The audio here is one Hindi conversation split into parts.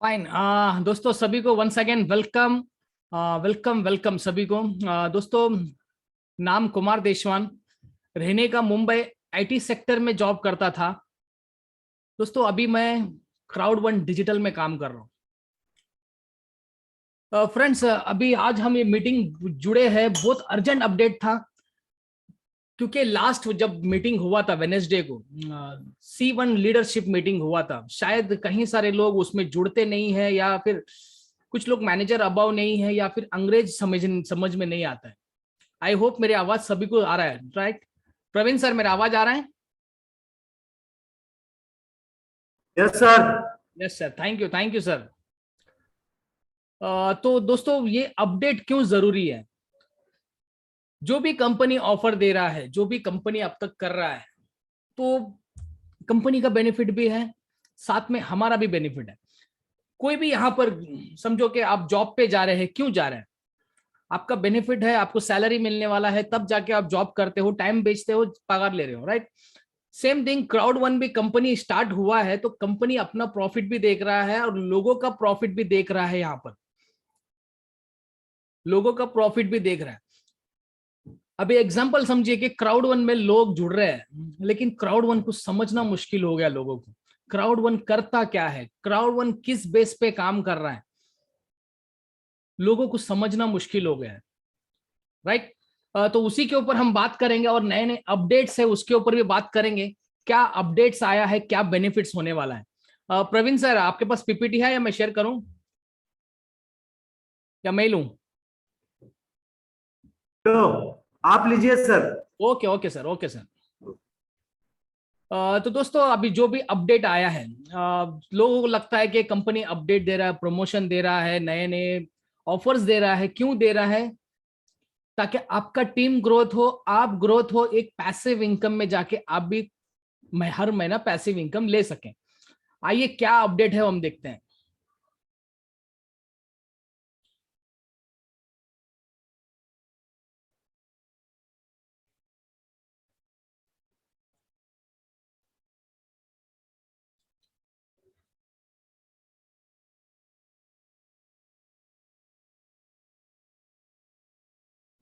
फाइन। दोस्तों सभी को once again welcome. Welcome welcome सभी को। दोस्तों, नाम कुमार देशवान, रहने का मुंबई, आईटी सेक्टर में जॉब करता था। दोस्तों अभी मैं क्राउड वन डिजिटल में काम कर रहा हूँ। फ्रेंड्स, अभी आज हम ये मीटिंग जुड़े हैं, बहुत अर्जेंट अपडेट था, क्योंकि लास्ट जब मीटिंग हुआ था वेनेसडे को, C1 लीडरशिप मीटिंग हुआ था। शायद कहीं सारे लोग उसमें जुड़ते नहीं है, या फिर कुछ लोग मैनेजर अबाव नहीं है, या फिर अंग्रेज समझ में नहीं आता है। आई होप मेरी आवाज सभी को आ रहा है, राइट? प्रवीण सर, मेरा आवाज आ रहा है? Yes sir. Yes sir, thank you sir. तो दोस्तों, ये अपडेट क्यों जरूरी है? जो भी कंपनी ऑफर दे रहा है, जो भी कंपनी अब तक कर रहा है, तो कंपनी का बेनिफिट भी है, साथ में हमारा भी बेनिफिट है। कोई भी यहाँ पर समझो कि आप जॉब पे जा रहे हैं, क्यों जा रहे हैं? आपका बेनिफिट है, आपको सैलरी मिलने वाला है, तब जाके आप जॉब करते हो, टाइम बेचते हो, पगार ले रहे हो, right? Same thing, crowd one भी कंपनी स्टार्ट हुआ है तो कंपनी अपना प्रॉफिट भी देख रहा है और लोगों का प्रॉफिट भी देख रहा है। यहाँ पर लोगों का प्रॉफिट भी देख रहा है। अभी एग्जांपल समझिए कि क्राउड वन में लोग जुड़ रहे हैं, लेकिन क्राउड वन को समझना मुश्किल हो गया लोगों को। क्राउड वन करता क्या है, क्राउड वन किस बेस पे काम कर रहा है, लोगों को समझना मुश्किल हो गया है, राइट? तो उसी के ऊपर हम बात करेंगे, और नए नए अपडेट्स है उसके ऊपर भी बात करेंगे। क्या अपडेट्स आया है, क्या बेनिफिट्स होने वाला है। प्रवीण सर, आपके पास पीपीटी है, या मैं शेयर करूं, या मैं लूं? तो आप लीजिए sir. Okay okay sir, okay sir. तो दोस्तों, अभी जो भी अपडेट आया है, लोगों को लगता है कि कंपनी अपडेट दे रहा है, प्रमोशन दे रहा है, नए नए ऑफर्स दे रहा है। क्यों दे रहा है? ताकि आपका टीम ग्रोथ हो, आप ग्रोथ हो, एक पैसिव इनकम में जाके आप भी हर महीना पैसिव इनकम ले सकें। आइए क्या अपडेट है वो हम देखते हैं।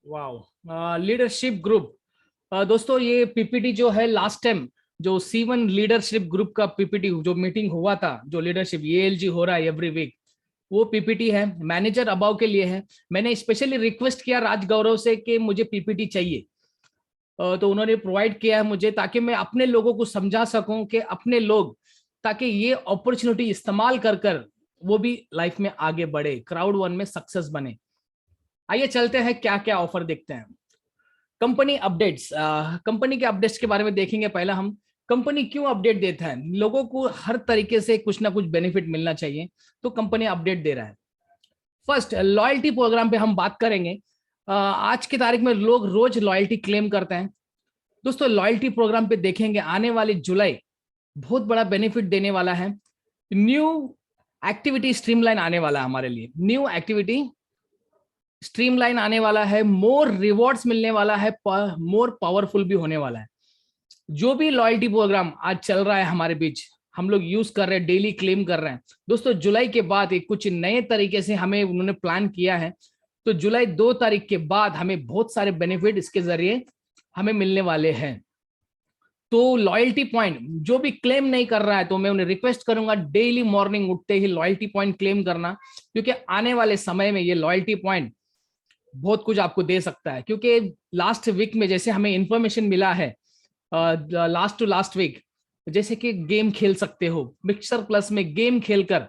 Wow, leadership group. दोस्तों, ये पीपीटी जो है लास्ट टाइम जो C1 लीडरशिप ग्रुप का पीपीटी जो मीटिंग हुआ था, जो लीडरशिप ELG हो रहा है एवरी वीक, वो पीपीटी है, मैनेजर अबाव के लिए है। मैंने स्पेशली रिक्वेस्ट किया राज गौरव से कि मुझे पीपीटी चाहिए, तो उन्होंने प्रोवाइड किया है मुझे, ताकि मैं अपने लोगों को समझा सकूं कि अपने लोग, ताकि ये अपॉर्चुनिटी इस्तेमाल कर कर वो भी लाइफ में आगे बढ़े, क्राउड वन में सक्सेस बने। आइए चलते हैं, क्या क्या ऑफर देखते हैं। कंपनी अपडेट्स, कंपनी के अपडेट्स के बारे में देखेंगे। पहला हम, कंपनी क्यों अपडेट देता है? लोगों को हर तरीके से कुछ ना कुछ बेनिफिट मिलना चाहिए, तो कंपनी अपडेट दे रहा है। फर्स्ट, लॉयल्टी प्रोग्राम पे हम बात करेंगे। आज की तारीख में लोग रोज लॉयल्टी क्लेम करते हैं। दोस्तों, लॉयल्टी प्रोग्राम पे देखेंगे आने वाले जुलाई बहुत बड़ा बेनिफिट देने वाला है। न्यू एक्टिविटी स्ट्रीमलाइन आने वाला है हमारे लिए, न्यू एक्टिविटी स्ट्रीमलाइन आने वाला है, मोर रिवॉर्ड्स मिलने वाला है, मोर पावरफुल भी होने वाला है। जो भी लॉयल्टी प्रोग्राम आज चल रहा है हमारे बीच, हम लोग यूज कर रहे हैं, डेली क्लेम कर रहे हैं। दोस्तों, जुलाई के बाद एक कुछ नए तरीके से हमें उन्होंने प्लान किया है, तो जुलाई 2 तारीख के बाद हमें बहुत सारे बेनिफिट इसके जरिए हमें मिलने वाले हैं। तो लॉयल्टी पॉइंट जो भी क्लेम नहीं कर रहा है, तो मैं उन्हें रिक्वेस्ट करूंगा डेली मॉर्निंग उठते ही लॉयल्टी पॉइंट क्लेम करना, क्योंकि आने वाले समय में ये लॉयल्टी पॉइंट बहुत कुछ आपको दे सकता है। क्योंकि लास्ट वीक में जैसे हमें इंफॉर्मेशन मिला है, लास्ट टू लास्ट वीक, जैसे कि गेम खेल सकते हो, मिक्सर प्लस में गेम खेलकर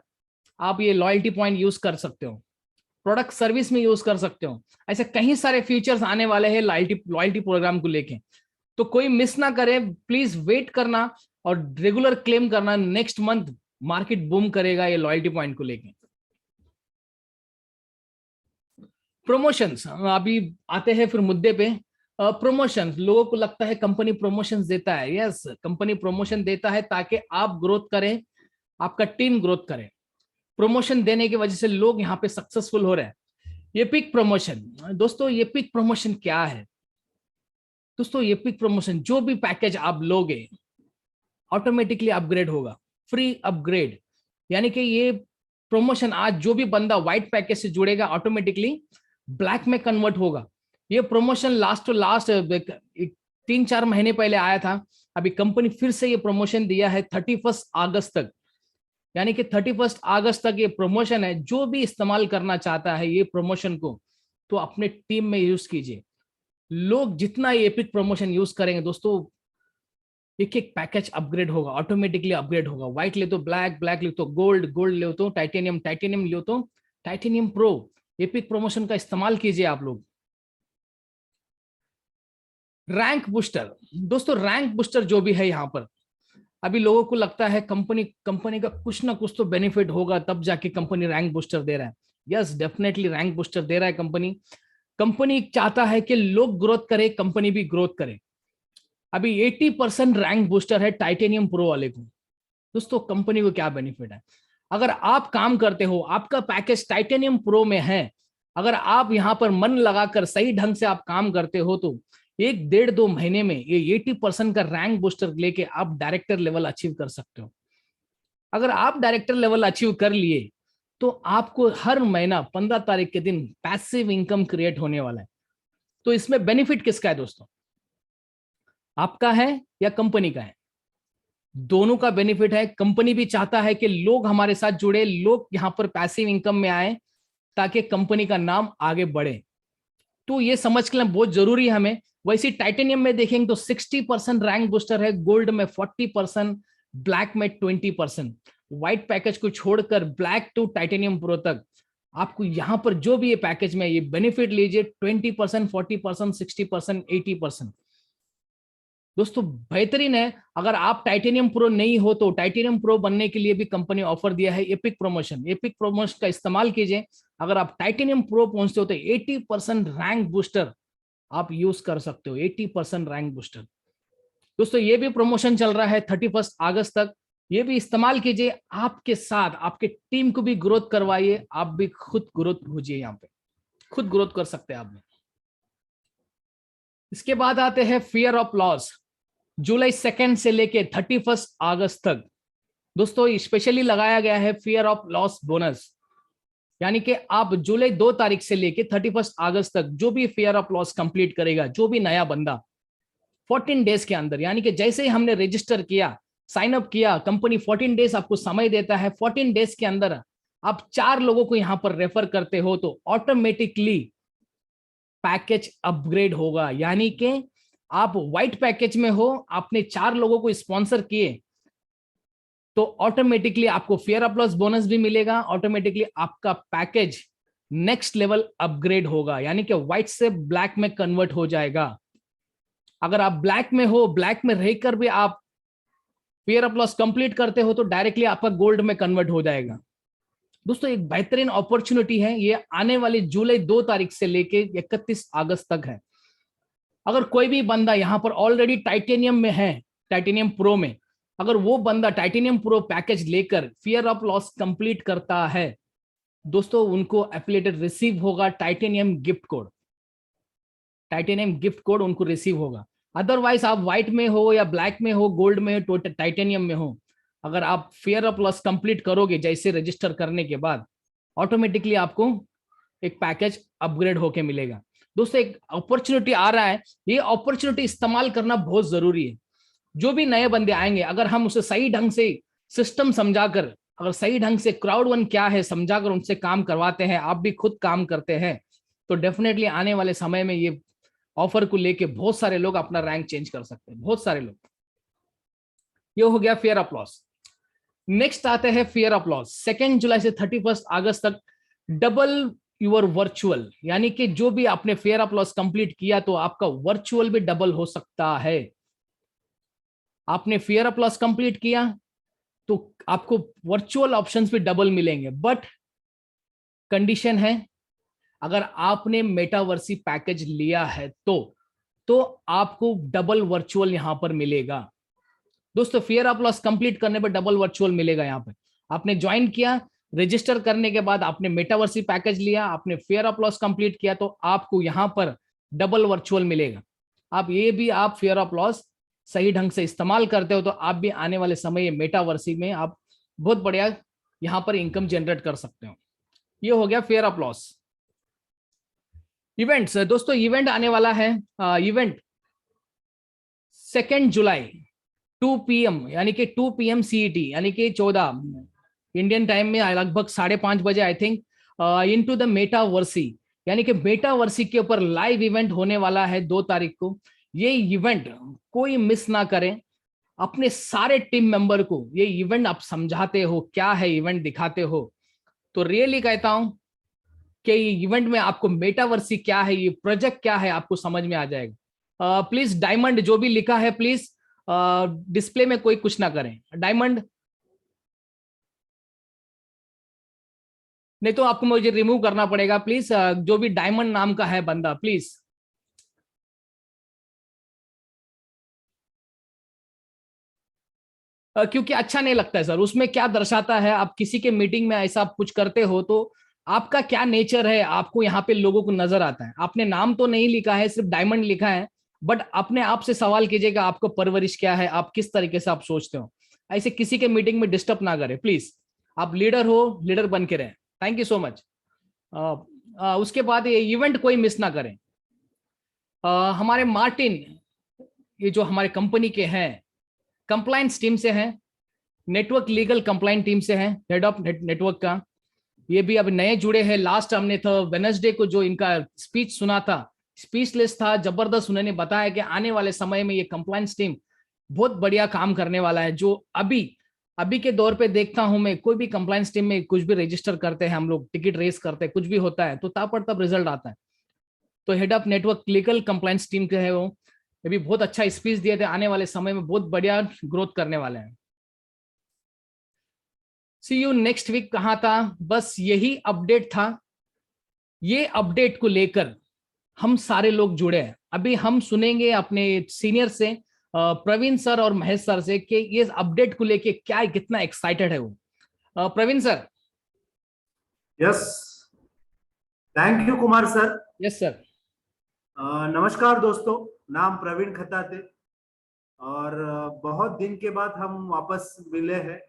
आप ये लॉयल्टी पॉइंट यूज कर सकते हो, प्रोडक्ट सर्विस में यूज कर सकते हो। ऐसे कई सारे फीचर्स आने वाले हैं लॉयल्टी प्रोग्राम को लेके, तो कोई मिस ना करे, प्लीज वेट करना और रेगुलर क्लेम करना। नेक्स्ट मंथ मार्केट बूम करेगा ये लॉयल्टी पॉइंट को लेके। प्रमोशंस, अभी आते हैं फिर मुद्दे पे। प्रमोशंस, लोगों को लगता है कंपनी प्रमोशंस देता है। यस, कंपनी प्रमोशन देता है ताकि आप ग्रोथ करें, आपका टीम ग्रोथ करे। प्रमोशन देने की वजह से लोग यहाँ पे सक्सेसफुल हो रहे हैं। ये पिक प्रमोशन, दोस्तों ये पिक प्रमोशन क्या है? दोस्तों, ये पिक प्रमोशन, जो भी पैकेज आप लोगे ऑटोमेटिकली अपग्रेड होगा, फ्री अपग्रेड। यानी कि ये प्रमोशन आज जो भी बंदा व्हाइट पैकेज से जुड़ेगा ऑटोमेटिकली ब्लैक में कन्वर्ट होगा। ये प्रमोशन लास्ट 3-4 महीने पहले आया था। अभी कंपनी फिर से ये प्रमोशन दिया है 31 अगस्त तक, यानी कि 31 अगस्त तक ये प्रमोशन है। जो भी इस्तेमाल करना चाहता है ये प्रमोशन को तो अपने टीम में यूज कीजिए। लोग जितना ये एपिक प्रमोशन यूज करेंगे दोस्तों, एक एक पैकेज अपग्रेड होगा, ऑटोमेटिकली अपग्रेड होगा। व्हाइट ले तो ब्लैक, ब्लैक ले तो गोल्ड, गोल्ड ले तो टाइटेनियम, टाइटेनियम ले तो टाइटेनियम प्रो। एपिक प्रमोशन का इस्तेमाल कीजिए आप लोग। रैंक बूस्टर दोस्तों, रैंक बूस्टर जो भी है यहाँ पर, अभी लोगों को लगता है कंपनी का कुछ ना कुछ तो बेनिफिट होगा तब जाके कंपनी रैंक बूस्टर दे रहा है। यस, डेफिनेटली रैंक बूस्टर दे रहा है कंपनी चाहता है कि लोग ग्रोथ करे, कंपनी भी ग्रोथ करे। अभी 80% रैंक बूस्टर है टाइटेनियम प्रो वाले को। दोस्तों कंपनी को क्या बेनिफिट है? अगर आप काम करते हो, आपका पैकेज टाइटेनियम प्रो में है, अगर आप यहां पर मन लगाकर सही ढंग से आप काम करते हो तो 1-1.5-2 महीने में ये 80% का रैंक बूस्टर लेके आप डायरेक्टर लेवल अचीव कर सकते हो। अगर आप डायरेक्टर लेवल अचीव कर लिए तो आपको हर महीना 15 तारीख के दिन पैसिव इनकम क्रिएट होने वाला है। तो इसमें बेनिफिट किसका है दोस्तों? आपका है या कंपनी का है? दोनों का बेनिफिट है। कंपनी भी चाहता है कि लोग हमारे साथ जुड़े, लोग यहां पर पैसिव इनकम में आए ताकि कंपनी का नाम आगे बढ़े। तो ये समझ के बहुत जरूरी है हमें। वैसे टाइटेनियम में देखेंगे तो 60% रैंक बूस्टर है, गोल्ड में 40%, ब्लैक में 20%। व्हाइट पैकेज को छोड़कर ब्लैक टू टाइटेनियम प्रो तक आपको यहां पर जो भी ये पैकेज में ये बेनिफिट लीजिए, 20%, 40%, 60%, 80%। दोस्तों बेहतरीन है। अगर आप टाइटेनियम प्रो नहीं हो तो टाइटेनियम प्रो बनने के लिए भी कंपनी ऑफर दिया है एपिक प्रमोशन। एपिक प्रमोशन का इस्तेमाल कीजिए। अगर आप टाइटेनियम प्रो पहुंचते हो तो 80% रैंक बूस्टर आप यूज कर सकते हो। 80% रैंक बूस्टर दोस्तों, ये भी प्रमोशन चल रहा है 31 अगस्त तक। ये भी इस्तेमाल कीजिए। आपके साथ आपके टीम को भी ग्रोथ करवाइए, आप भी खुद ग्रोथ होजिए। यहाँ पे खुद ग्रोथ कर सकते हैं आप भी। इसके बाद आते हैं फियर ऑफ लॉस। जुलाई 2 से लेके 31 अगस्त तक दोस्तों स्पेशली लगाया गया है फियर ऑफ लॉस बोनस। यानी कि आप जुलाई 2 तारीख से लेके 31 अगस्त तक जो भी फियर ऑफ लॉस कंप्लीट करेगा, जो भी नया बंदा 14 डेज के अंदर, यानी कि जैसे ही हमने रजिस्टर किया, साइन अप किया, कंपनी 14 डेज आपको समय देता है। 14 डेज के अंदर आप 4 लोगों को यहां पर रेफर करते हो तो ऑटोमेटिकली पैकेज अपग्रेड होगा। यानी कि आप व्हाइट पैकेज में हो, आपने 4 लोगों को स्पॉन्सर किए तो ऑटोमेटिकली आपको फेयर ऑफ लॉस बोनस भी मिलेगा। ऑटोमेटिकली आपका पैकेज नेक्स्ट लेवल अपग्रेड होगा, यानी कि व्हाइट से ब्लैक में कन्वर्ट हो जाएगा। अगर आप ब्लैक में हो, ब्लैक में रहकर भी आप फेयर ऑफ लॉस कंप्लीट करते हो तो डायरेक्टली आपका गोल्ड में कन्वर्ट हो जाएगा। दोस्तों एक बेहतरीन अपॉर्चुनिटी है, ये आने वाली जुलाई 2 तारीख से लेके 31 अगस्त तक है। अगर कोई भी बंदा यहां पर ऑलरेडी टाइटेनियम में है, टाइटेनियम प्रो में, अगर वो बंदा टाइटेनियम प्रो पैकेज लेकर फियर ऑफ लॉस कंप्लीट करता है दोस्तों, उनको एफिलिएटेड रिसीव होगा titanium gift code. Titanium gift code उनको रिसीव होगा। अदरवाइज आप व्हाइट में हो या ब्लैक में हो, गोल्ड में हो, टाइटेनियम में हो, अगर आप फेयर ऑफ लॉस कंप्लीट करोगे जैसे रजिस्टर करने के बाद, ऑटोमेटिकली आपको एक पैकेज अपग्रेड होके मिलेगा। दोस्तों एक अपॉर्चुनिटी आ रहा है, ये अपॉर्चुनिटी इस्तेमाल करना बहुत जरूरी है। जो भी नए बंदे आएंगे, अगर हम उसे सही ढंग से सिस्टम समझाकर, अगर सही ढंग से क्राउड वन क्या है समझाकर उनसे काम करवाते हैं, आप भी खुद काम करते हैं, तो डेफिनेटली आने वाले समय में ये ऑफर को लेके बहुत सारे लोग अपना रैंक चेंज कर सकते हैं, बहुत सारे लोग। ये हो गया फियर ऑफ लॉस। नेक्स्ट आते हैं फियर ऑफ लॉस। 2 जुलाई से 31 अगस्त तक डबल योर वर्चुअल, यानी कि जो भी आपने फेयर ऑफ लॉस कंप्लीट किया तो आपका वर्चुअल भी डबल हो सकता है। आपने फेयर ऑफ लॉस कंप्लीट किया तो आपको वर्चुअल ऑप्शंस भी डबल मिलेंगे, बट कंडीशन है अगर आपने मेटावर्सी पैकेज लिया है तो आपको डबल वर्चुअल यहां पर मिलेगा। दोस्तों फेयर ऑफ लॉस कंप्लीट करने पर डबल वर्चुअल मिलेगा। यहां पर आपने ज्वाइन किया, रजिस्टर करने के बाद आपने मेटावर्सी पैकेज लिया, आपने फेयर ऑफ लॉस कंप्लीट किया तो आपको यहां पर डबल वर्चुअल मिलेगा। आप ये भी आप फेयर ऑफ लॉस सही ढंग से इस्तेमाल करते हो तो आप भी आने वाले समय मेटावर्सी में आप बहुत बढ़िया यहाँ पर इनकम जनरेट कर सकते हो। ये हो गया फेयर ऑफ लॉस। इवेंट्स दोस्तों, इवेंट आने वाला है। इवेंट 2 जुलाई 2 PM यानी कि 2 PM CET यानी कि 14 इंडियन टाइम में लगभग 5:30 बजे आई थिंक इनटू द मेटावर्सी यानी कि मेटावर्सी के ऊपर लाइव इवेंट होने वाला है 2 तारीख को। ये इवेंट कोई मिस ना करें। अपने सारे टीम मेंबर को ये इवेंट आप समझाते हो, क्या है इवेंट दिखाते हो, तो रियली कहता हूं कि ये इवेंट में आपको मेटावर्सी क्या है, ये प्रोजेक्ट क्या है, आपको समझ में आ जाएगा। प्लीज डायमंड जो भी लिखा है प्लीज डिस्प्ले में कोई कुछ ना करें। डायमंड नहीं तो आपको मुझे रिमूव करना पड़ेगा प्लीज। जो भी डायमंड नाम का है बंदा प्लीज। क्योंकि अच्छा नहीं लगता है सर, उसमें क्या दर्शाता है, आप किसी के मीटिंग में ऐसा कुछ करते हो तो आपका क्या नेचर है, आपको यहाँ पे लोगों को नजर आता है। आपने नाम तो नहीं लिखा है, सिर्फ डायमंड लिखा है, बट अपने आप से सवाल कीजिएगा आपको परवरिश क्या है, आप किस तरीके से आप सोचते हो। ऐसे किसी के मीटिंग में डिस्टर्ब ना करें प्लीज। आप लीडर हो, लीडर बन के रहें। Thank you so much. उसके बाद ये इवेंट कोई मिस ना करें। हमारे मार्टिन, ये जो हमारे कंपनी के हैं, कंप्लायंस टीम से हैं, नेटवर्क लीगल कंप्लायंट टीम से हैं, हेड ऑफ नेटवर्क का, ये भी अब नए जुड़े हैं। लास्ट हमने था वेडनेसडे को जो इनका स्पीच सुना था, स्पीचलेस था, जबरदस्त। उन्होंने बताया कि आने वाले समय में ये कंप्लायंस टीम बहुत बढ़िया काम करने वाला है। जो अभी के दौर पे देखता हूं मैं, कोई भी कंप्लायंस टीम में कुछ भी रजिस्टर करते हैं हम लोग, टिकट रेस करते हैं, कुछ भी होता है तो ताबड़तोड़ रिजल्ट आता है। तो head of network legal compliance team के है वो, ये भी बहुत अच्छा स्पीच दिए थे। आने वाले समय में बहुत बढ़िया ग्रोथ करने वाले हैं। सी यू नेक्स्ट वीक कहा था, बस यही अपडेट था। ये अपडेट को लेकर हम सारे लोग जुड़े हैं। अभी हम सुनेंगे अपने सीनियर से, प्रवीण सर और महेश सर से, कि ये अपडेट को लेके क्या कितना एक्साइटेड है वो। Praveen sir. Yes, thank you Kumar sir. Yes sir. नमस्कार दोस्तों, नाम प्रवीण खताते और बहुत दिन के बाद हम वापस मिले हैं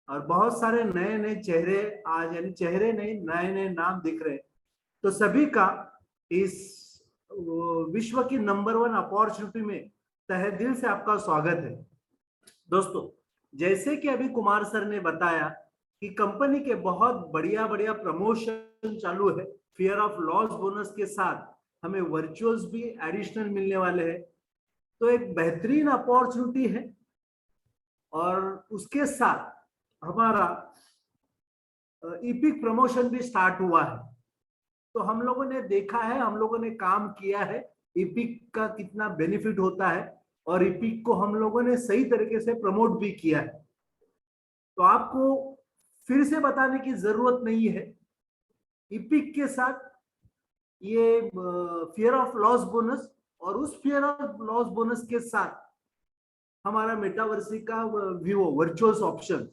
और बहुत सारे नए नए चेहरे आज, यानी चेहरे नहीं, नए नए नाम दिख रहे हैं। तो सभी का इस विश्व की नंबर 1 अपॉर्चुनिटी में तहे दिल से आपका स्वागत है। दोस्तों, जैसे कि अभी कुमार सर ने बताया कि कंपनी के बहुत बढ़िया बढ़िया प्रमोशन चालू है। फियर ऑफ लॉस बोनस के साथ हमें वर्चुअल्स भी एडिशनल मिलने वाले हैं, तो एक बेहतरीन अपॉर्चुनिटी है। और उसके साथ हमारा इपिक प्रमोशन भी स्टार्ट हुआ है। तो हम लोगों ने देखा है, हम लोगों ने काम किया है, इपिक का कितना बेनिफिट होता है और इपिक को हम लोगों ने सही तरीके से प्रमोट भी किया है। तो आपको फिर से बताने की जरूरत नहीं है, इपिक के साथ ये फियर ऑफ लॉस बोनस और उस फियर ऑफ लॉस बोनस के साथ हमारा मेटावर्सी का व्यू वर्चुअल्स ऑप्शन,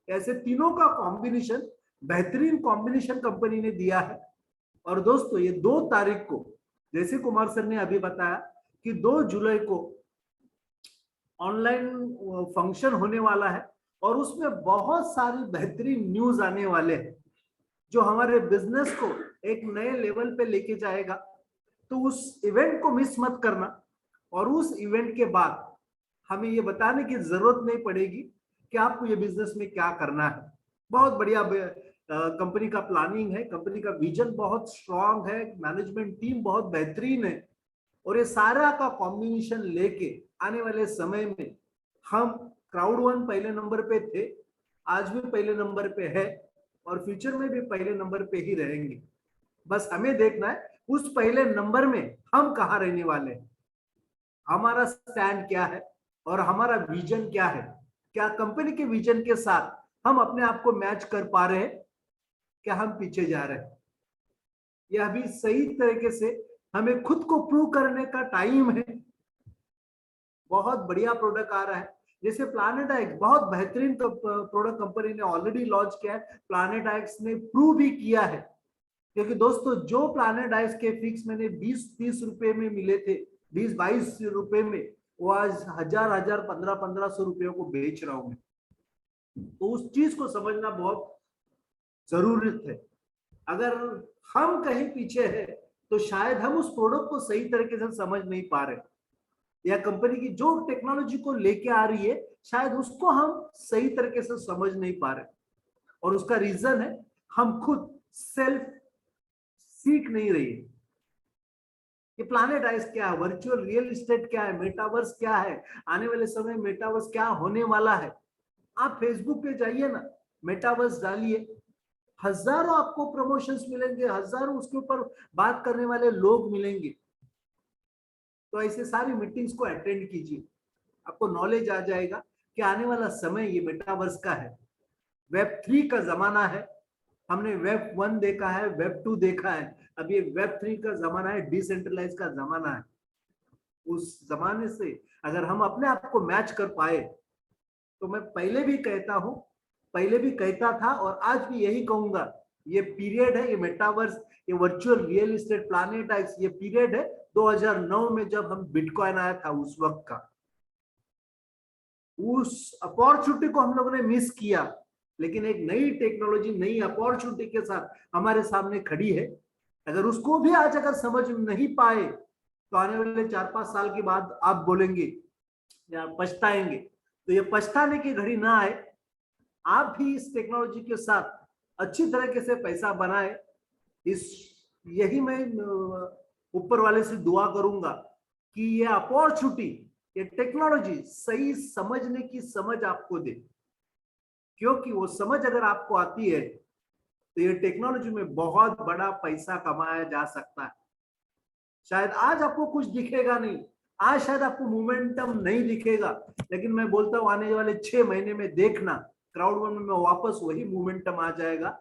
ऐसे तीनों का कॉम्बिनेशन, बेहतरीन कॉम्बिनेशन कंपनी ने दिया है। और दोस्तों, ये 2 तारीख को, जैसे कुमार सर ने अभी बताया कि 2 जुलाई को ऑनलाइन फंक्शन होने वाला है और उसमें बहुत सारी बेहतरीन न्यूज आने वाले हैं जो हमारे बिजनेस को एक नए लेवल पे लेके जाएगा। तो उस इवेंट को मिस मत करना। और उस इवेंट के बाद हमें ये बताने की जरूरत नहीं पड़ेगी कि आपको ये बिजनेस में क्या करना है। बहुत बढ़िया कंपनी का प्लानिंग है, कंपनी का विजन बहुत स्ट्रांग है, मैनेजमेंट टीम बहुत बेहतरीन है और ये सारा का कॉम्बिनेशन लेके आने वाले समय में हम क्राउड 1 पहले नंबर पे थे, आज भी पहले नंबर पे है और फ्यूचर में भी पहले नंबर पे ही रहेंगे। बस हमें देखना है उस पहले नंबर में हम कहाँ रहने वाले हैं, हमारा स्टैंड क्या है और हमारा विजन क्या है। क्या कंपनी के विजन के साथ हम अपने आप को मैच कर पा रहे हैं, क्या हम पीछे जा रहे हैं। यह भी सही तरीके से हमें खुद को प्रूव करने का टाइम है। बहुत बढ़िया प्रोडक्ट आ रहा है, जैसे प्लैनेट एक्स, बहुत बेहतरीन प्रोडक्ट कंपनी ने ऑलरेडी लॉन्च किया है। प्लैनेट एक्स ने प्रूव भी किया है, क्योंकि दोस्तों जो प्लैनेट एक्स के फिक्स मैंने 20-30 रुपए में मिले थे, 20-22 रुपए में, वो आज 1000-1500 रुपयों को बेच रहा हूं मैं। तो उस चीज को समझना बहुत जरूरत है। अगर हम कहीं पीछे है तो शायद हम उस प्रोडक्ट को सही तरीके से समझ नहीं पा रहे, या कंपनी की जो टेक्नोलॉजी को लेके आ रही है शायद उसको हम सही तरीके से समझ नहीं पा रहे। और उसका रीजन है हम खुद सेल्फ सीख नहीं रही है। ये प्लैनेटाइज क्या है, वर्चुअल रियल एस्टेट क्या है, मेटावर्स क्या है, आने वाले समय मेटावर्स क्या होने वाला है। आप फेसबुक पे जाइए ना, मेटावर्स डालिए, हजारों आपको प्रमोशंस मिलेंगे, हजारों उसके ऊपर बात करने वाले लोग मिलेंगे। तो ऐसे सारी मीटिंग्स को अटेंड कीजिए, आपको नॉलेज आ जाएगा कि आने वाला समय ये मेटावर्स का है। वेब 3 का जमाना है। हमने वेब 1 देखा है, वेब 2 देखा है, अब ये वेब 3 का जमाना है, डिसेंट्रलाइज का जमाना है। उस जमाने से अगर हम अपने आप को मैच कर पाए, तो मैं पहले भी कहता हूं, पहले भी कहता था और आज भी यही कहूंगा, ये पीरियड है, ये मेटावर्स, ये वर्चुअल रियल एस्टेट, प्लैनेटाइज, ये पीरियड है 2009 में जब हम बिटकॉइन आया था उस वक्त का। उस अपॉर्चुनिटी को हम लोगों ने मिस किया, लेकिन एक नई टेक्नोलॉजी नई अपॉर्चुनिटी के साथ हमारे सामने खड़ी है। अगर उसको भी आज अगर समझ नहीं पाए तो आने वाले 4-5 साल के बाद आप बोलेंगे या पछताएंगे। तो ये पछताने की घड़ी ना आए, आप भी इस टेक्नोलॉजी के साथ अच्छी तरीके से पैसा बनाए। इस यही मैं ऊपर वाले से दुआ करूंगा कि ये अपॉर्चुनिटी, ये टेक्नोलॉजी सही समझने की समझ आपको दे, क्योंकि वो समझ अगर आपको आती है तो ये टेक्नोलॉजी में बहुत बड़ा पैसा कमाया जा सकता है। शायद आज आपको कुछ दिखेगा नहीं, आज शायद आपको मोमेंटम नहीं दिखेगा, लेकिन मैं बोलता हूं आने वाले 6 महीने में देखना, क्राउड वन में वापस वही मोमेंटम आ जाएगा,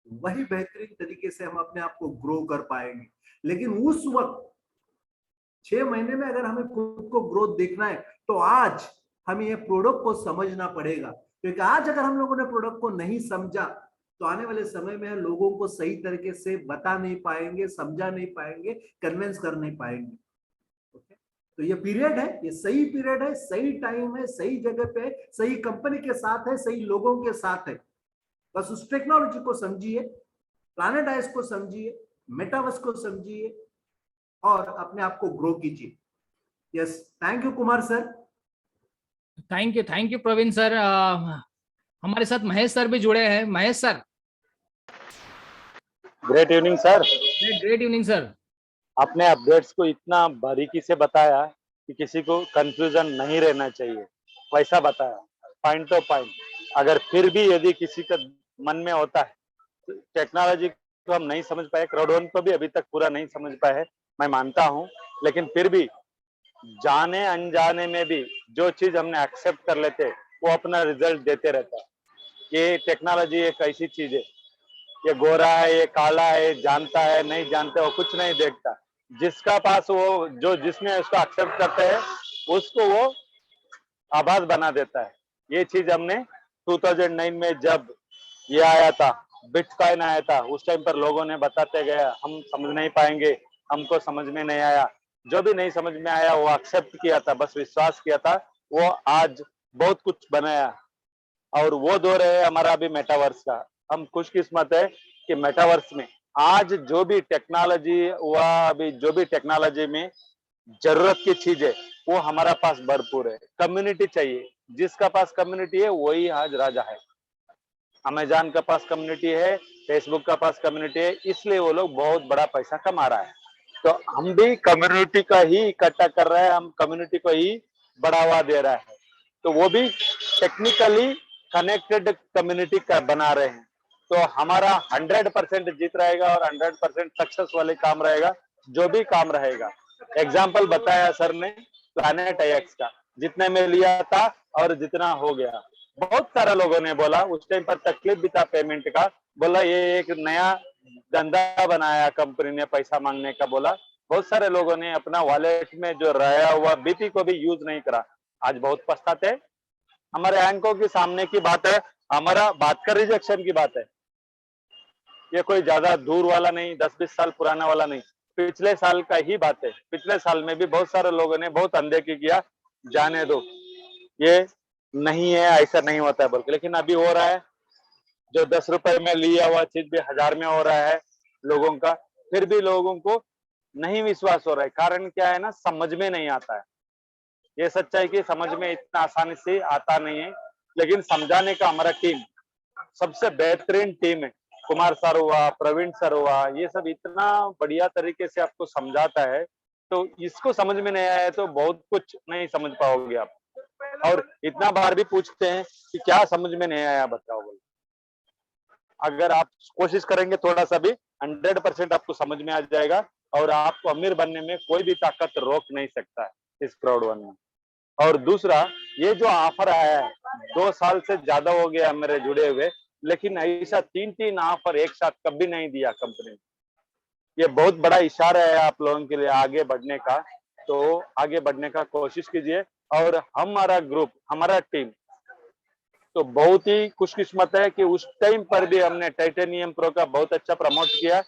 वही बेहतरीन तरीके से हम अपने आप को ग्रो कर पाएंगे। लेकिन उस वक्त 6 महीने में अगर हमें खुद को ग्रोथ देखना है तो आज हमें ये प्रोडक्ट को समझना पड़ेगा, क्योंकि आज अगर हम लोगों ने प्रोडक्ट को नहीं समझा तो आने वाले समय में लोगों को सही तरीके से बता नहीं पाएंगे, समझा नहीं पाएंगे, कन्विंस कर नहीं पाएंगे। ओके, तो ये पीरियड है, ये सही पीरियड है, सही टाइम है, सही जगह पे, सही कंपनी के साथ है, सही लोगों के साथ है। बस उस टेक्नोलॉजी को समझिए, प्लैनेटाइज को समझिए, मेटावर्स को समझिए और अपने आप को ग्रो कीजिए। Yes, thank you Kumar sir. Thank you Praveen sir. हमारे साथ महेश सर भी जुड़े हैं। Mahesh sir, great evening sir. Great evening sir. आपने अपडेट्स को इतना बारीकी से बताया कि किसी को कंफ्यूजन नहीं रहना चाहिए, वैसा बताया पॉइंट टू पॉइंट। अगर फिर भी यदि किसी का मन में होता है टेक्नोलॉजी को हम नहीं समझ पाए, क्राउड वन को भी अभी तक पूरा नहीं समझ पाए है, मैं मानता हूँ, लेकिन फिर भी जाने अनजाने में भी जो चीज हमने एक्सेप्ट कर लेते वो अपना रिजल्ट देते रहता है। ये टेक्नोलॉजी एक ऐसी चीज है, ये गोरा है, ये काला है, जानता है, नहीं जानता, वो कुछ नहीं देखता। जिसका पास वो जो जिसने उसको एक्सेप्ट करते हैं उसको वो आभास बना देता है। ये चीज हमने 2009 में जब ये आया था, बिटकॉइन आया था, उस टाइम पर लोगों ने बताते गया, हम समझ नहीं पाएंगे, हमको समझ में नहीं आया। जो भी नहीं समझ में आया वो एक्सेप्ट किया था, बस विश्वास किया था, वो आज बहुत कुछ बनाया। और वो दौर है हमारा अभी मेटावर्स का। हम खुशकिस्मत है कि मेटावर्स में आज जो भी टेक्नोलॉजी हुआ, अभी जो भी टेक्नोलॉजी में जरूरत की चीज है वो हमारा पास भरपूर है। कम्युनिटी चाहिए, जिसका पास कम्युनिटी है वही आज राजा है। अमेजॉन का पास कम्युनिटी है, फेसबुक का पास कम्युनिटी है, इसलिए वो लोग बहुत बड़ा पैसा कमा रहा है। तो हम भी कम्युनिटी का ही इकट्ठा कर रहे हैं, हम कम्युनिटी को ही बढ़ावा दे रहा है। तो वो भी टेक्निकली कनेक्टेड कम्युनिटी का बना रहे हैं। तो हमारा 100% जीत रहेगा और 100% सक्सेस वाले काम रहेगा, जो भी काम रहेगा। एग्जाम्पल बताया सर ने प्लैनेट आईएक्स का, जितने में लिया था और जितना हो गया। बहुत सारे लोगों ने बोला, उस टाइम पर तकलीफ भी था पेमेंट का, बोला ये एक नया धंधा बनाया कंपनी ने पैसा मांगने का। बोला बहुत सारे लोगों ने अपना वॉलेट में जो रहा हुआ बीपी को भी यूज नहीं करा, आज बहुत पछताते। हमारे आंखों के सामने की बात है, हमारा बात का रिजेक्शन की बात है, ये कोई ज्यादा दूर वाला नहीं, 10-20 साल पुराना वाला नहीं, पिछले साल का ही बात है। पिछले साल में भी बहुत सारे लोगों ने बहुत अनदेखी किया, जाने दो ये नहीं है, ऐसा नहीं होता है बोल के, लेकिन अभी हो रहा है। जो 10 रुपए में लिया हुआ चीज भी 1000 में हो रहा है लोगों का, फिर भी लोगों को नहीं विश्वास हो रहा है। कारण क्या है ना, समझ में नहीं आता है। ये सच्चाई की समझ में इतना आसानी से आता नहीं है, लेकिन समझाने का हमारा टीम सबसे बेहतरीन टीम है। कुमार सर हुआ, प्रवीण सर हुआ, ये सब इतना बढ़िया तरीके से आपको समझाता है, तो इसको समझ में नहीं आया तो बहुत कुछ नहीं समझ पाओगे आप। और इतना बार भी पूछते हैं कि क्या समझ में नहीं आया बताओ बोले। अगर आप कोशिश करेंगे थोड़ा सा भी, 100% आपको समझ में आ जाएगा और आपको अमीर बनने में कोई भी ताकत रोक नहीं सकता है इस क्राउड वन में। और दूसरा, ये जो ऑफर आया है 2 साल से ज्यादा हो गया मेरे जुड़े हुए, लेकिन ऐसा 3 ऑफर एक साथ कभी नहीं दिया कंपनी ने। ये बहुत बड़ा इशारा है आप लोगों के लिए आगे बढ़ने का, तो आगे बढ़ने का कोशिश कीजिए। और हमारा ग्रुप, हमारा टीम तो बहुत ही खुशकिस्मत है कि उस टाइम पर भी हमने टाइटेनियम प्रो का बहुत अच्छा प्रमोट किया।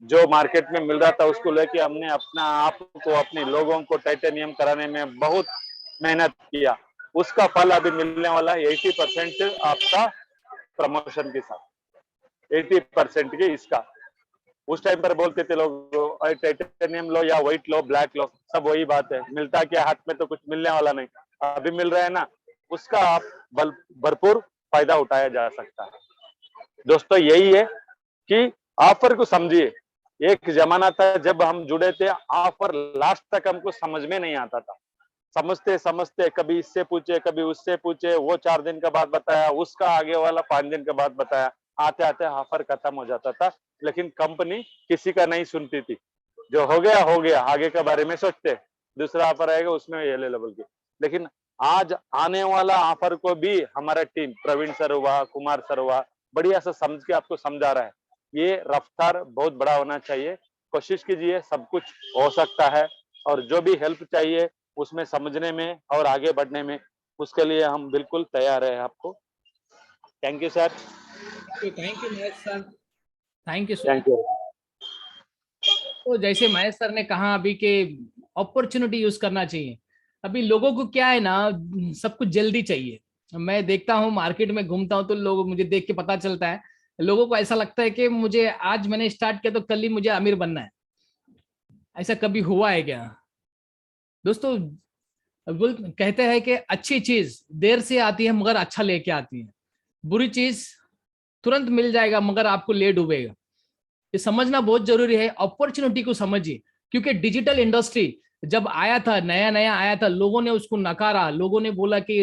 जो मार्केट में मिल रहा था उसको लेके हमने अपना आप को, अपने लोगों को टाइटेनियम कराने में बहुत मेहनत किया। उसका फल अभी मिलने वाला है 80% आपका प्रमोशन के साथ, 80% के इसका। उस टाइम पर बोलते थे लोग टाइटेनियम लो या व्हाइट लो, ब्लैक लो, सब वही बात है, मिलता क्या हाथ में, तो कुछ मिलने वाला नहीं। अभी मिल रहा है ना, उसका आप भरपूर फायदा उठाया जा सकता है। दोस्तों यही है कि ऑफर को समझिए। एक जमाना था जब हम जुड़े थे, ऑफर लास्ट तक हमको समझ में नहीं आता था। समझते समझते कभी इससे पूछे, कभी उससे पूछे, वो 4 दिन के बाद बताया, उसका आगे वाला 5 दिन के बाद बताया, आते आते ऑफर खत्म हो जाता था। लेकिन कंपनी किसी का नहीं सुनती थी। जो हो गया, आगे के बारे में सोचते, दूसरा ऑफर आएगा उसमें ये ले लेवल की। लेकिन आज आने वाला ऑफर को भी हमारा टीम, प्रवीण सर हुआ, कुमार सर हुआ, बढ़िया से समझ के आपको समझा रहा है। ये रफ्तार बहुत बड़ा होना चाहिए। कोशिश कीजिए, सब कुछ हो सकता है। और जो भी हेल्प चाहिए उसमें समझने में और आगे बढ़ने में, उसके लिए हम बिल्कुल तैयार है आपको। Thank you sir. Thank you Mahesh sir, thank you so thank much. You. तो जैसे महेश सर ने कहा अभी के अपॉर्चुनिटी यूज करना चाहिए। अभी लोगों को क्या है ना, सब कुछ जल्दी चाहिए। मैं देखता हूँ मार्केट में घूमता हूँ तो लोग, मुझे देख के पता चलता है, लोगों को ऐसा लगता है कि मुझे आज मैंने स्टार्ट किया तो कल ही मुझे अमीर बनना है। ऐसा कभी हुआ है क्या दोस्तों? कहते हैं कि अच्छी चीज देर से आती है मगर अच्छा लेके आती है, बुरी चीज तुरंत मिल जाएगा मगर आपको ले डूबेगा। ये समझना बहुत जरूरी है। अपॉर्चुनिटी को समझिए, क्योंकि डिजिटल इंडस्ट्री जब आया था, नया नया आया था, लोगों ने उसको नकारा, लोगों ने बोला कि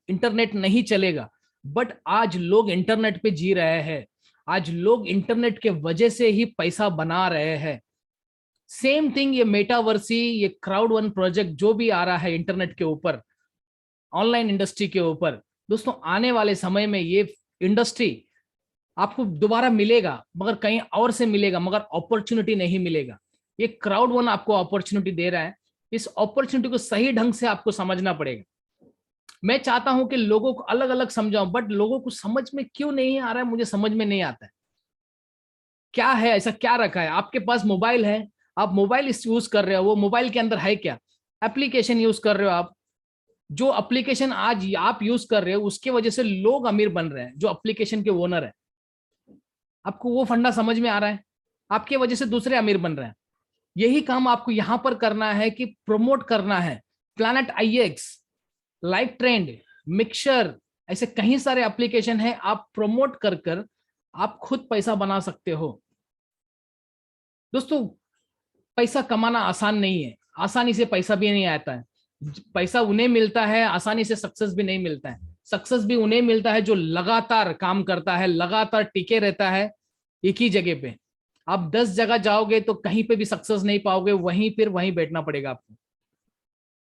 इंटरनेट नहीं चलेगा। बट आज लोग इंटरनेट पे जी रहे हैं, आज लोग इंटरनेट के वजह से ही पैसा बना रहे हैं। सेम थिंग ये मेटावर्सी, ये क्राउड वन प्रोजेक्ट जो भी आ रहा है इंटरनेट के ऊपर, ऑनलाइन इंडस्ट्री के ऊपर, दोस्तों आने वाले समय में ये इंडस्ट्री आपको दोबारा मिलेगा मगर कहीं और से मिलेगा, मगर अपॉर्चुनिटी नहीं मिलेगा। ये क्राउड वन आपको अपॉर्चुनिटी दे रहा है। इस अपॉर्चुनिटी को सही ढंग से आपको समझना पड़ेगा। मैं चाहता हूं कि लोगों को अलग अलग समझाऊं, बट लोगों को समझ में क्यों नहीं आ रहा है, मुझे समझ में नहीं आता है। क्या है, ऐसा क्या रखा है? आपके पास मोबाइल है, आप मोबाइल यूज कर रहे हो, वो मोबाइल के अंदर है क्या? एप्लीकेशन यूज कर रहे हो आप। जो एप्लीकेशन आज आप यूज कर रहे हो उसके वजह से लोग अमीर बन रहे हैं, जो एप्लीकेशन के ओनर है। आपको वो फंडा समझ में आ रहा है? आपके वजह से दूसरे अमीर बन रहे हैं। यही काम आपको यहां पर करना है कि प्रमोट करना है। प्लैनेट आईएक्स, लाइव ट्रेंड, मिक्सर, ऐसे कई सारे एप्लीकेशन है, आप प्रमोट कर कर आप खुद पैसा बना सकते हो। दोस्तों पैसा कमाना आसान नहीं है, आसानी से पैसा भी नहीं आता है। पैसा उन्हें मिलता है, आसानी से सक्सेस भी नहीं मिलता है। सक्सेस भी उन्हें मिलता है जो लगातार काम करता है, लगातार टिके रहता है एक ही जगह पे। आप 10 जगह जाओगे तो कहीं पे भी सक्सेस नहीं पाओगे, वहीं फिर वहीं बैठना पड़ेगा आपको।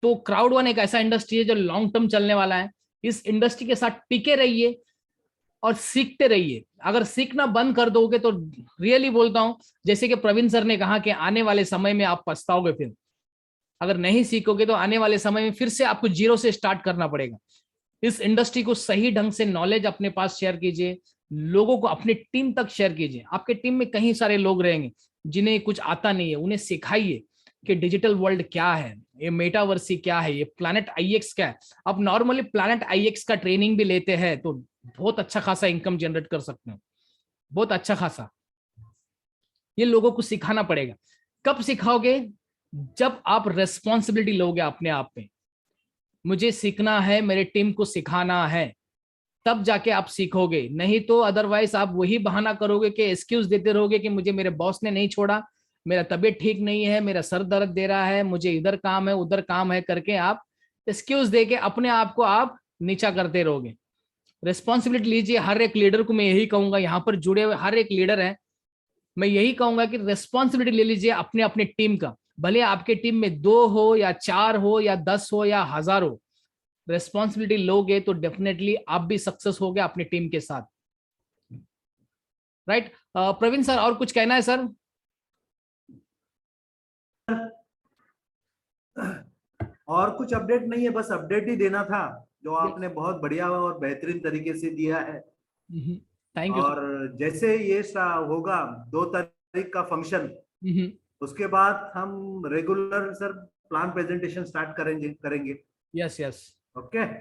तो क्राउड वन एक ऐसा इंडस्ट्री है जो लॉन्ग टर्म चलने वाला है। इस इंडस्ट्री के साथ टिके रहिए और सीखते रहिए। अगर सीखना बंद कर दोगे तो रियली बोलता हूं, जैसे कि प्रवीण सर ने कहा कि आने वाले समय में आप पछताओगे। फिर अगर नहीं सीखोगे तो आने वाले समय में फिर से आपको जीरो से स्टार्ट करना पड़ेगा। इस इंडस्ट्री को सही ढंग से नॉलेज अपने पास शेयर कीजिए, लोगों को अपनी टीम तक शेयर कीजिए। आपके टीम में कई सारे लोग रहेंगे जिन्हें कुछ आता नहीं है, उन्हें सिखाइए। कि डिजिटल वर्ल्ड क्या है, ये मेटावर्सी क्या है, ये प्लैनेट आईएक्स क्या है। अब नॉर्मली प्लैनेट आईएक्स का ट्रेनिंग भी लेते हैं तो बहुत अच्छा खासा इनकम जनरेट कर सकते हो, बहुत अच्छा खासा। ये लोगों को सिखाना पड़ेगा। कब सिखाओगे? जब आप रेस्पॉन्सिबिलिटी लोगे अपने आप पे, मुझे सीखना है, मेरे टीम को सिखाना है, तब जाके आप सीखोगे। नहीं तो अदरवाइज आप वही बहाना करोगे कि एक्सक्यूज देते रहोगे कि मुझे मेरे बॉस ने नहीं छोड़ा, मेरा तबीयत ठीक नहीं है, मेरा सर दर्द दे रहा है, मुझे इधर काम है उधर काम है करके आप एक्सक्यूज देके अपने आप को आप नीचा करते रहोगे। रिस्पॉन्सिबिलिटी लीजिए। हर एक लीडर को मैं यही कहूंगा, यहाँ पर जुड़े हुए हर एक लीडर है, मैं यही कहूंगा कि रिस्पॉन्सिबिलिटी ले लीजिए अपने अपने टीम का। भले आपके टीम में 2 हो या 4 हो या 10 हो या 1000 हो, रेस्पॉन्सिबिलिटी लोगे तो डेफिनेटली आप भी सक्सेस होगे अपनी टीम के साथ। राइट प्रवीण सर, और कुछ कहना है सर? और कुछ अपडेट नहीं है, बस अपडेट ही देना था जो आपने बहुत बढ़िया और बेहतरीन तरीके से दिया है। Thank you. और जैसे ये होगा 2 तारीख का फंक्शन, उसके बाद हम regular sir plan presentation start करेंगे। Yes yes. ओके।